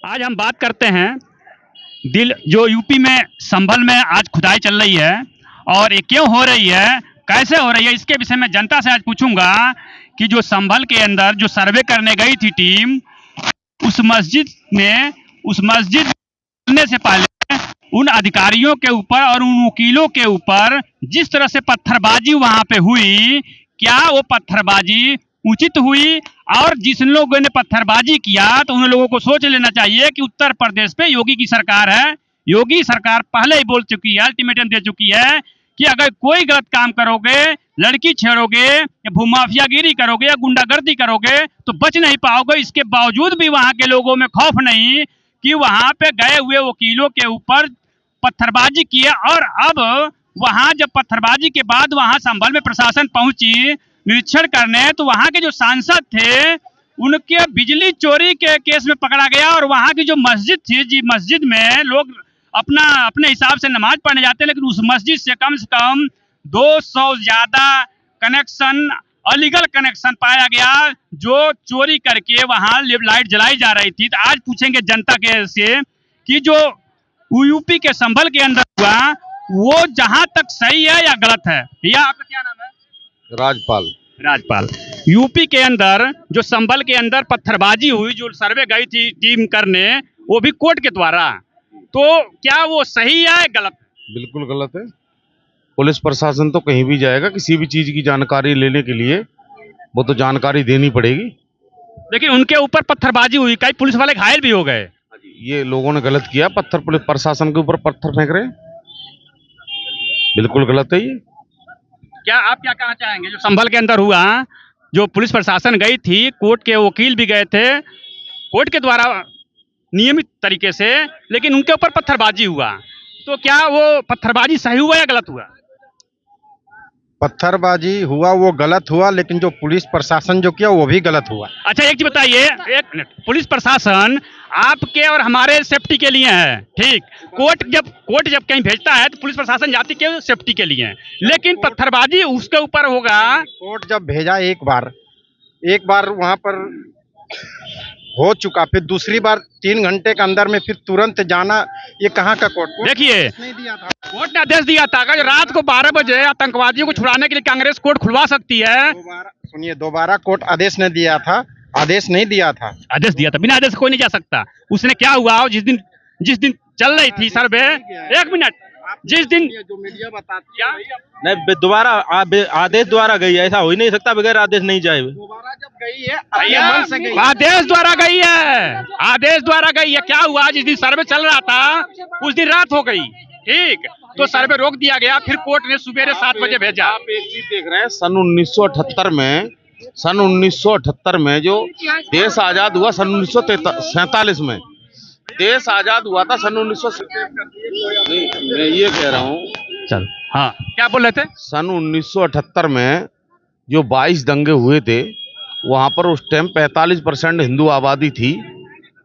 आज हम बात करते हैं दिल जो यूपी में संभल में आज खुदाई चल रही है और ये क्यों हो रही है, कैसे हो रही है, इसके विषय में जनता से आज पूछूंगा कि जो संभल के अंदर जो सर्वे करने गई थी टीम, उस मस्जिद खुलने से पहले उन अधिकारियों के ऊपर और उन वकीलों के ऊपर जिस तरह से पत्थरबाजी वहां पे हुई, क्या वो पत्थरबाजी उचित हुई? और जिन लोगों ने पत्थरबाजी किया तो उन लोगों को सोच लेना चाहिए कि उत्तर प्रदेश पे योगी की सरकार है। योगी सरकार पहले ही बोल चुकी है, अल्टीमेटम दे चुकी है कि अगर कोई गलत काम करोगे, लड़की छेड़ोगे या भूमाफियागिरी करोगे या गुंडागर्दी करोगे तो बच नहीं पाओगे। इसके बावजूद भी वहां के लोगों में खौफ नहीं कि वहां पे गए हुए वकीलों के ऊपर पत्थरबाजी किए। और अब वहां जब पत्थरबाजी के बाद वहां संभल में प्रशासन पहुंची निरीक्षण करने, तो वहां के जो सांसद थे उनके बिजली चोरी के केस में पकड़ा गया। और वहां की जो मस्जिद थी, जी मस्जिद में लोग अपने हिसाब से नमाज पढ़ने जाते हैं, लेकिन उस मस्जिद से कम 200 ज्यादा कनेक्शन, अलीगल कनेक्शन पाया गया जो चोरी करके वहां लाइट जलाई जा रही थी। तो आज पूछेंगे जनता के से कि जो यूपी के संभल के अंदर हुआ वो जहां तक सही है या गलत है। भैया आपका क्या नाम है? राजपाल। यूपी के अंदर जो संभल के अंदर पत्थरबाजी हुई, जो सर्वे गई थी टीम करने, वो भी कोर्ट के द्वारा, तो क्या वो सही है गलत? बिल्कुल गलत है। पुलिस प्रशासन तो कहीं भी जाएगा, किसी भी चीज की जानकारी लेने के लिए वो तो जानकारी देनी पड़ेगी। लेकिन उनके ऊपर पत्थरबाजी हुई, कई पुलिस वाले घायल भी हो गए। ये लोगों ने गलत किया, पुलिस प्रशासन के ऊपर पत्थर फेंक रहे हैं, बिल्कुल गलत है ये। क्या आप क्या कहना चाहेंगे जो संभल के अंदर हुआ, जो पुलिस प्रशासन गई थी, कोर्ट के वकील भी गए थे कोर्ट के द्वारा नियमित तरीके से, लेकिन उनके ऊपर पत्थरबाजी हुआ, तो क्या वो पत्थरबाजी सही हुआ या गलत हुआ? पत्थरबाजी हुआ वो गलत हुआ, लेकिन जो पुलिस प्रशासन जो किया वो भी गलत हुआ। अच्छा एक चीज बताइए, एक मिनट, पुलिस प्रशासन आपके और हमारे सेफ्टी के लिए है, ठीक। कोर्ट जब कहीं भेजता है तो पुलिस प्रशासन जाती के सेफ्टी के लिए है, लेकिन पत्थरबाजी उसके ऊपर होगा। कोर्ट जब भेजा एक बार वहां पर हो चुका, फिर दूसरी बार 3 घंटे के अंदर में फिर तुरंत जाना, ये कहाँ का कोर्ट? देखिए, कोर्ट ने आदेश दिया था कि रात को 12 बजे आतंकवादियों को छुड़ाने के लिए कांग्रेस कोर्ट खुलवा सकती है। दोबारा कोर्ट आदेश ने दिया था, आदेश नहीं दिया था। आदेश दिया था, बिना आदेश कोई नहीं जा सकता। उसने क्या हुआ, जिस दिन चल रही थी सर्वे, एक मिनट, जिस दिन जो मीडिया बताती है नहीं, दोबारा आदेश द्वारा गई है, ऐसा हो ही नहीं सकता बगैर आदेश नहीं जाए। दोबारा जब गई है मन से गई, आदेश द्वारा गई है, आदेश द्वारा गई है। क्या हुआ, जिस दिन सर्वे चल रहा था उस दिन रात हो गई, ठीक, तो सर्वे रोक दिया गया, फिर कोर्ट ने सुबह 7 बजे भेजा। आप एक चीज देख रहे हैं, सन 1978 में जो देश आजाद हुआ, सन 1947 में देश आजाद हुआ था, सन 1947। मैं ये कह रहा हूँ, चल हाँ, क्या बोल रहे थे? सन 1978 में जो 22 दंगे हुए थे, वहां पर उस टाइम 45% हिंदू आबादी थी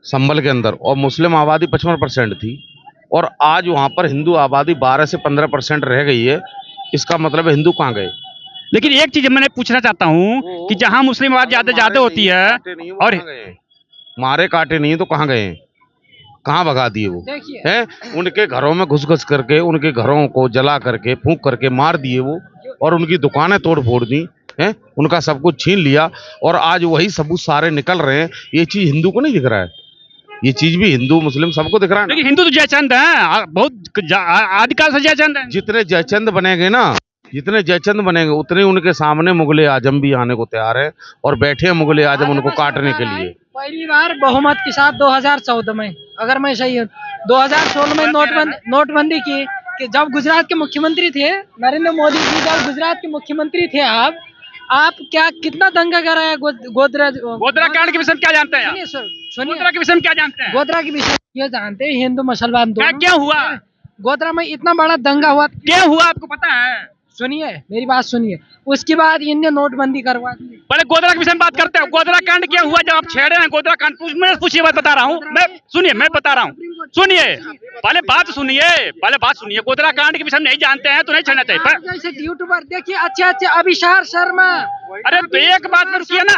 संभल के अंदर और मुस्लिम आबादी 55% थी, और आज वहां पर हिंदू आबादी 12 से 15% रह गई है। इसका मतलब है हिंदू कहाँ गए? लेकिन एक चीज मैंने पूछना चाहता हूँ कि जहाँ मुस्लिम आबादी ज्यादा होती है और मारे काटे नहीं तो कहाँ गए? कहाँ भगा दिए वो हैं? उनके घरों में घुस करके, उनके घरों को जला करके, फूंक करके मार दिए वो, और उनकी दुकानें तोड़ फोड़ दी हैं, उनका सब कुछ छीन लिया, और आज वही सबूत सारे निकल रहे हैं। ये चीज हिंदू को नहीं दिख रहा है? ये चीज भी हिंदू मुस्लिम सबको दिख रहा है। लेकिन हिंदू तो जयचंद है, बहुत आदिकाल से जयचंद है। जितने जयचंद बनेंगे ना, जितने जयचंद बनेंगे उतने उनके सामने मुगले आजम भी आने को तैयार है और बैठे हैं मुगले आजम उनको काटने के लिए। पहली बार बहुमत के साथ 2014 में, अगर मैं सही हूँ, 2016 में नोटबंदी की, कि जब गुजरात के मुख्यमंत्री थे नरेंद्र मोदी जी, जब गुजरात के मुख्यमंत्री थे आप क्या कितना दंगा कर रहे हैं? गोधरा कांड के विषय में क्या जानते हैं? गोधरा के विषय में क्या जानते हैं? गोधरा के विषय ये जानते हैं, हिंदू मुसलमान दोनों। क्या हुआ गोधरा में? इतना बड़ा दंगा हुआ, क्या हुआ आपको पता है? सुनिए मेरी बात सुनिए, उसके बाद इनने नोटबंदी करवा दी। पहले गोधरा के विषय में बात करते हैं। गोधरा कांड क्या हुआ जब आप छेड़े हैं? गोधरा कांड मैं पूछिए, बात बता रहा हूँ मैं, सुनिए मैं बता रहा हूँ, सुनिए पहले बात सुनिए, गोधरा कांड के विषय में नहीं जानते हैं तो नहीं छेड़ना चाहिए पर जैसे यूट्यूबर देखिए अच्छे अभिषार शर्मा। अरे तो एक बात पे रुकिए ना,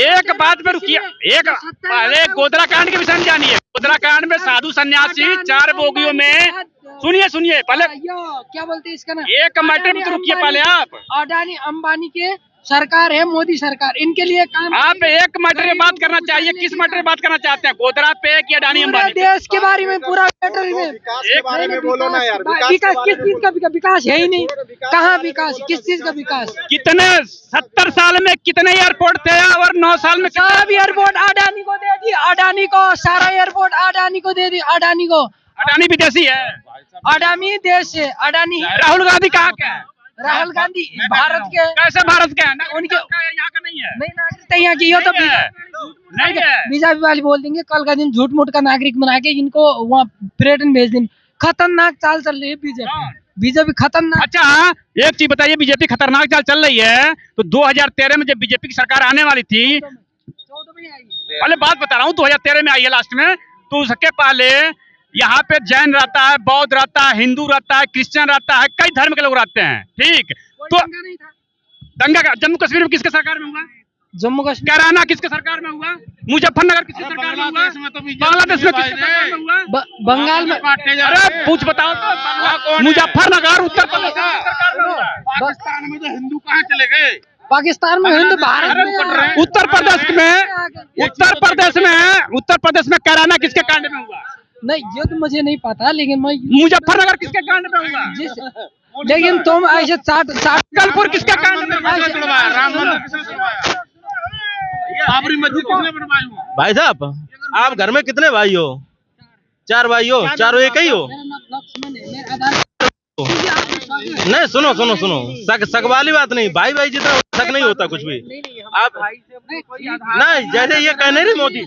एक बात पे रुकिए, एक पहले गोधरा कांड के विषय में जानिए। गोधरा कांड में साधु सन्यासी 4 बोगियों में, सुनिए पहले क्या बोलते हैं इसका ना, एक मैटर में तो रुकिए पहले आप। अडानी अंबानी के सरकार है, मोदी सरकार, इनके लिए काम। आप एक मैटर में बात करना चाहिए, किस मैटर में बात करना चाहते हैं, गोधरा पे कि अडानी अंबानी पे? देश के बारे में, पूरा मैटर में। बोलो ना यार, विकास किस चीज का? विकास है ही नहीं, कहाँ विकास, किस चीज का विकास? कितने 70 साल में कितने एयरपोर्ट थे और 9 साल में सब एयरपोर्ट अडानी को दे दी, अडानी को, सारा एयरपोर्ट अडानी को दे दी, अडानी को। अडानी विदेशी है, अडानी देश है, अडानी। राहुल गांधी कहाँ के हैं? राहुल गांधी भारत के। कैसे भारत के हैं? उनके यहाँ का नहीं है, नहीं नागरिकता यहाँ की, ये तो नहीं है। बीजेपी वाले बोल देंगे कल का दिन झूठ मूठ का नागरिक बना के इनको वहाँ पर्यटन भेज देंगे। खतरनाक चाल चल रही है बीजेपी खतरनाक। अच्छा एक चीज बताइए, बीजेपी खतरनाक चाल चल रही है तो 2013 में जब बीजेपी की सरकार आने वाली थी, पहले बात बता रहा हूँ, 2013 में आई है लास्ट में, तो उसके पहले यहाँ पे जैन रहता है, बौद्ध रहता है, हिंदू रहता है, क्रिश्चियन रहता है, कई धर्म के लोग रहते हैं, ठीक। तो दंगा जम्मू कश्मीर में किसके सरकार में हुआ? जम्मू कश्मीर। कैराना किसके सरकार में हुआ? मुजफ्फरनगर किसके सरकार में हुआ? बांग्लादेश में किसके सरकार में हुआ? बंगाल में। अरे पूछ बताओ तो, मुजफ्फरनगर उत्तर प्रदेश सरकार में हुआ। पाकिस्तान में तो हिंदू कहाँ चले गए? पाकिस्तान में हिंदू, भारत में। उत्तर प्रदेश में कैराना किसके कांड में हुआ? नहीं ये तो मुझे नहीं पता, लेकिन मैं मुजफ्फरनगर किसके कांड में हुआ? लेकिन तुम ऐसे कानपुर किसके कांड में हुआ? बाबरी मस्जिद किसने बनवाई हुआ? भाई साहब आप घर में कितने भाई हो? 4 भाई हो, चारों एक ही हो? नहीं सुनो शक वाली बात नहीं, भाई जितना शक नहीं होता कुछ भी। आप नहीं, जैसे ये कहने रही मोदी,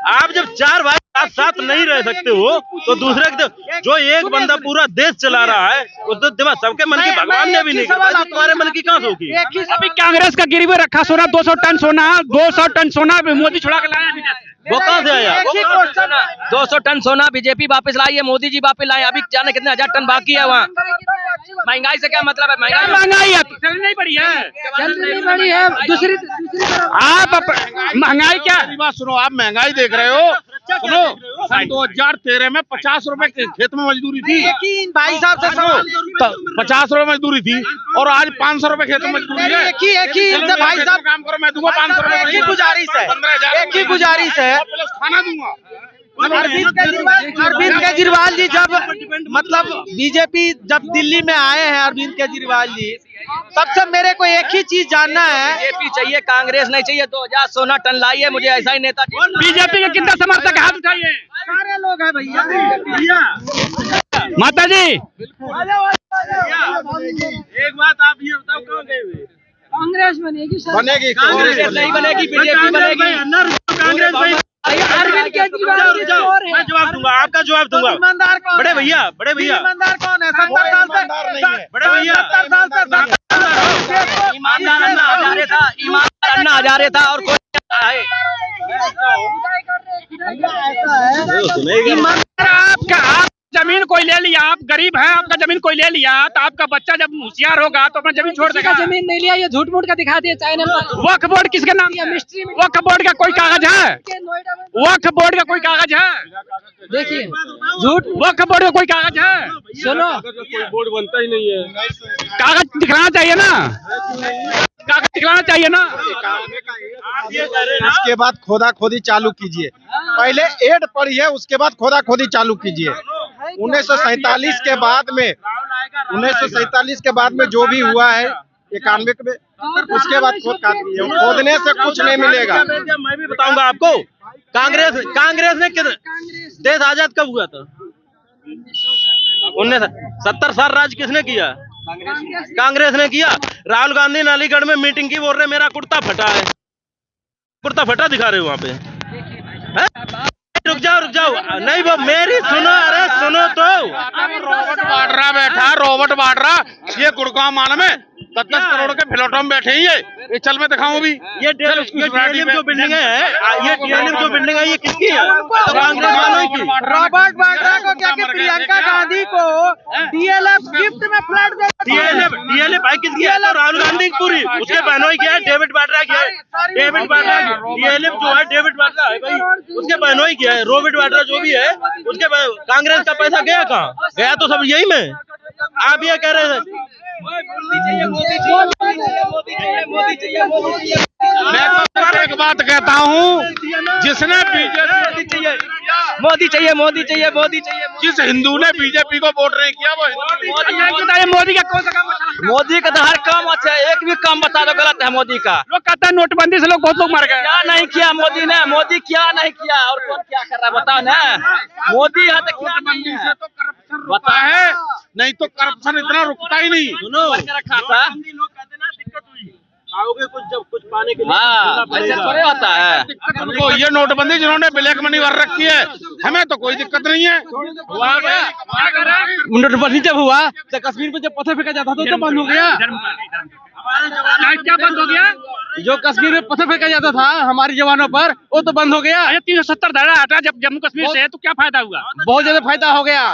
आप जब 4 भाई साथ नहीं रह सकते हो तो दूसरे के जो एक बंदा पूरा देश चला रहा है उस तो दिमाग सबके मन की भगवान ने भी नहीं किया, तो तुम्हारे मन की कहाँ होगी? अभी कांग्रेस का गिरवी रखा सोना 200 टन सोना मोदी छुड़ा के लाया विदेश से। वो कहाँ से आया? 200 टन सोना बीजेपी वापस लाई है, मोदी जी वापस लाए। अभी जाने कितने हजार टन बाकी है वहाँ। महंगाई से क्या मतलब है? महंगाई है तो चल नहीं बढ़ी है, दूसरी आप महंगाई क्या? बात सुनो, आप महंगाई देख रहे हो, सुनो सन 2013 में 50 रुपए खेत में मजदूरी थी भाई साहब से तो 50 रुपए मजदूरी थी और आज 500 रुपए खेत में मजदूरी है। एक ही भाई साहब काम करो, मैं दूंगा 500 रुपए। एक ही गुजारिश है खाना दूंगा। अरविंद केजरीवाल जी जब मतलब बीजेपी जब दिल्ली में आए हैं, अरविंद केजरीवाल जी, तब से मेरे को एक ही चीज जानना है, बीजेपी चाहिए, कांग्रेस नहीं चाहिए। 2000 सोना टन लाई है, मुझे ऐसा ही नेता चाहिए। बीजेपी के कितना समर्थक हाथ उठाइए? सारे लोग हैं भैया। माता जी एक बात आप ये बताओ, कहाँ गए हुए? कांग्रेस बनेगी, कांग्रेस नहीं बनेगी, बीजेपी बनेगी। अरविंद केजरीवाल मैं जवाब दूंगा, आपका जवाब दूंगा। ईमानदार कौन? बड़े भैया ईमानदार कौन है? 70 साल से बड़े भैया 70 साल से ईमानदार अन्ना हजारे था और कोई है। आप जमीन कोई ले लिया, आप गरीब हैं, आपका जमीन कोई ले लिया तो आपका बच्चा जब होशियार होगा तो अपना जमीन छोड़ देगा। जमीन नहीं लिया, ये झूठ मूठ का दिखा दिया चैनल पर। वक्फ बोर्ड किसके नाम? वक्फ बोर्ड का कोई कागज है? वक्फ बोर्ड का कोई कागज है? देखिए झूठ। वक्फ बोर्ड का कोई कागज है? सुनो, कोई बोर्ड बनता ही नहीं है। कागज दिखलाना चाहिए ना, कागज दिखलाना चाहिए ना। उसके बाद खोदा खोदी चालू कीजिए, पहले एड पढ़िए, उसके बाद खोदा खोदी चालू कीजिए। 1947 के बाद में 1947 के बाद में जो भी हुआ है 91 में, उसके बाद खोदने से कुछ नहीं मिलेगा। मैं भी बताऊंगा आपको, कांग्रेस ने देश आजाद कब हुआ था? 70 साल राज किसने किया? कांग्रेस ने किया। राहुल गांधी ने अलीगढ़ में मीटिंग की, बोल रहे मेरा कुर्ता फटा है, कुर्ता फटा दिखा रहे हो वहाँ पे है? रुक जाओ नहीं वो मेरी सुनो, अरे सुनो तो। रॉबर्ट वाड्रा बैठा, रॉबर्ट वाड्रा, ये गुड़गांव मान में 10 करोड़ के फ्लैटों में बैठे ही ये चल मैं दिखाऊं भी। ये डीएलएफ जो बिल्डिंग है, ये डीएलएफ जो बिल्डिंग है, ये किसकी है? कांग्रेस वालों की। रॉबर्ट वाड्रा को क्या प्रियंका गांधी को डीएलएफ गिफ्ट में फ्लैट दे डीएलएफ भाई किसकी है? तो राहुल गांधी की पूरी, उसके बहनोई की है, डेविड बाड्रा की है, डेविड बाड्रा डीएलएफ जो है डेविड बाड्रा है भाई, उसके बहनोई की है, रोबिट बाड्रा जो भी है उसके कांग्रेस का पैसा गया कहाँ? गया तो सब यही में। आप ये कह रहे थे मैं तो एक बात कहता हूँ, जिसने मोदी चाहिए मोदी चाहिए मोदी चाहिए। जिस हिंदू ने बीजेपी को वोट नहीं किया वो मोदी का कौन सा काम अच्छा लगा? मोदी का तो हर काम अच्छा है, एक भी काम बता दो गलत है मोदी का। लोग कहते हैं नोटबंदी से लोग बहुत लोग मर गए। क्या नहीं किया मोदी ने? मोदी क्या नहीं किया और कौन क्या कर रहा है बताओ ना। मोदी है तो क्या नहीं है बता है, नहीं तो करप्शन इतना रुकता ही नहीं। सुनो रखा था आओगे कुछ जब कुछ पाने के लिए हाँ, ऐसे थोड़े होता है। तो ये नोटबंदी जिन्होंने ब्लैक मनी भर रखी है, हमें तो कोई दिक्कत नहीं है। नोटबंदी जब हुआ तो कश्मीर में जब पत्थर फेंका जाता था तो बंद हो गया। क्या बंद हो गया? जो कश्मीर में पत्थर फेंका जाता था हमारे जवानों पर वो तो बंद हो गया। 370 धारा हटा जब जम्मू कश्मीर से, तो क्या फायदा हुआ? बहुत ज्यादा फायदा हो गया।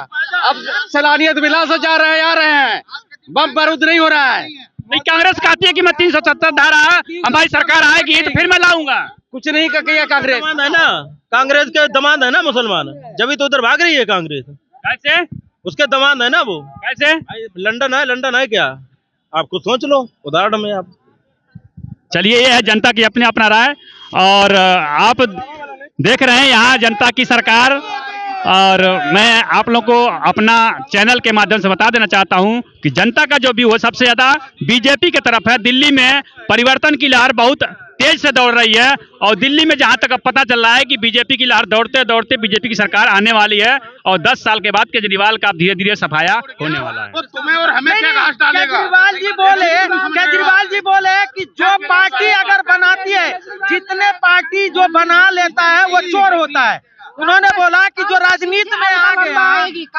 अब सैलानियत विलास से जा रहे हैं, आ रहे हैं, बम बारूद नहीं हो रहा है। नहीं, कांग्रेस कहती है कि मैं 370 धारा हमारी सरकार आएगी तो फिर मैं लाऊंगा। कुछ नहीं का किया कांग्रेस है ना, कांग्रेस के दमाद है ना मुसलमान, जब तो उधर भाग रही है कांग्रेस। कैसे? उसके दमाद है ना वो। कैसे? लंदन है क्या? आप कुछ सोच लो उदाहरण में आप। चलिए, ये है जनता की अपने अपना राय, और आप देख रहे हैं यहाँ जनता की सरकार। और मैं आप लोग को अपना चैनल के माध्यम से बता देना चाहता हूं कि जनता का जो व्यू है सबसे ज्यादा बीजेपी की तरफ है। दिल्ली में परिवर्तन की लहर बहुत तेज से दौड़ रही है, और दिल्ली में जहां तक अब पता चल रहा है कि बीजेपी की लहर दौड़ते दौड़ते बीजेपी की सरकार आने वाली है, और 10 साल के बाद केजरीवाल का धीरे धीरे सफाया होने वाला है। तो तुम्हें और हमें क्या घास डालेगा? केजरीवाल जी बोले कि जो पार्टी अगर बनाती है, जितने पार्टी जो बना लेता है वो चोर होता है। उन्होंने बोला कि जो राजनीति में आ गया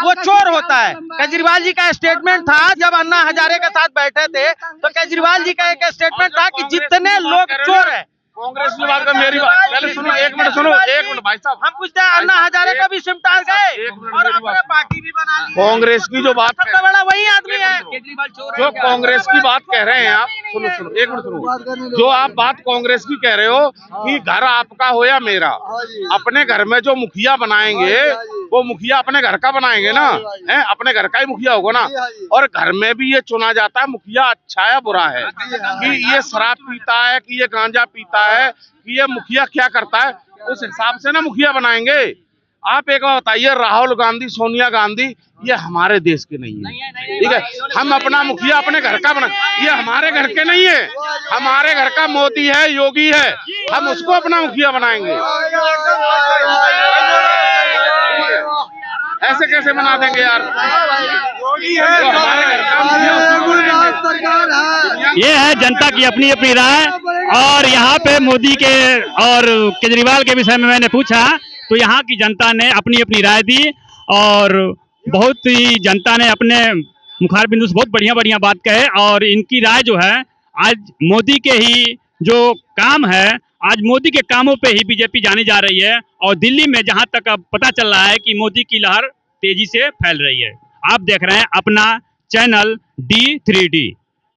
वो चोर होता है। केजरीवाल जी का स्टेटमेंट था जब अन्ना हजारे के साथ बैठे थे, तो केजरीवाल जी का एक स्टेटमेंट था कि जितने लोग चोर हैं। कांग्रेस की बात का मेरी बात पहले सुनो, एक मिनट भाई साहब। हम पूछते हैं, अन्ना हजारे को भी सिमटा गए और अपने पार्टी भी बना ली। कांग्रेस की जो बात सबसे बड़ा वही आदमी है। जो कांग्रेस की बात कह रहे हैं आप, सुनो एक मिनट सुनो। जो आप बात कांग्रेस की कह रहे हो कि घर आपका हो या मेरा, अपने घर में जो मुखिया बनाएंगे वो मुखिया अपने घर का बनाएंगे ना, है अपने घर का ही मुखिया होगा ना। और घर में भी ये चुना जाता है मुखिया अच्छा है बुरा है, कि ये शराब पीता है कि ये गांजा पीता है, कि ये मुखिया क्या करता है, उस हिसाब से ना मुखिया बनाएंगे। आप एक बार बताइए, राहुल गांधी, सोनिया गांधी, ये हमारे देश के नहीं है, ठीक है। हम अपना मुखिया अपने घर का बना, ये हमारे घर के नहीं है। हमारे घर का मोदी है, योगी है, हम उसको अपना मुखिया बनाएंगे। ऐसे कैसे बना देंगे यार? ये है जनता की अपनी अपनी राय। और यहाँ पे मोदी के और केजरीवाल के विषय में मैंने पूछा तो यहाँ की जनता ने अपनी अपनी राय दी, और बहुत ही जनता ने अपने मुखार बिंदु से बहुत बढ़िया बढ़िया बात कहे। और इनकी राय जो है, आज मोदी के ही जो काम है, आज मोदी के कामों पे ही बीजेपी जानी जा रही है। और दिल्ली में जहां तक अब पता चल रहा है कि मोदी की लहर तेजी से फैल रही है। आप देख रहे हैं अपना चैनल D3D।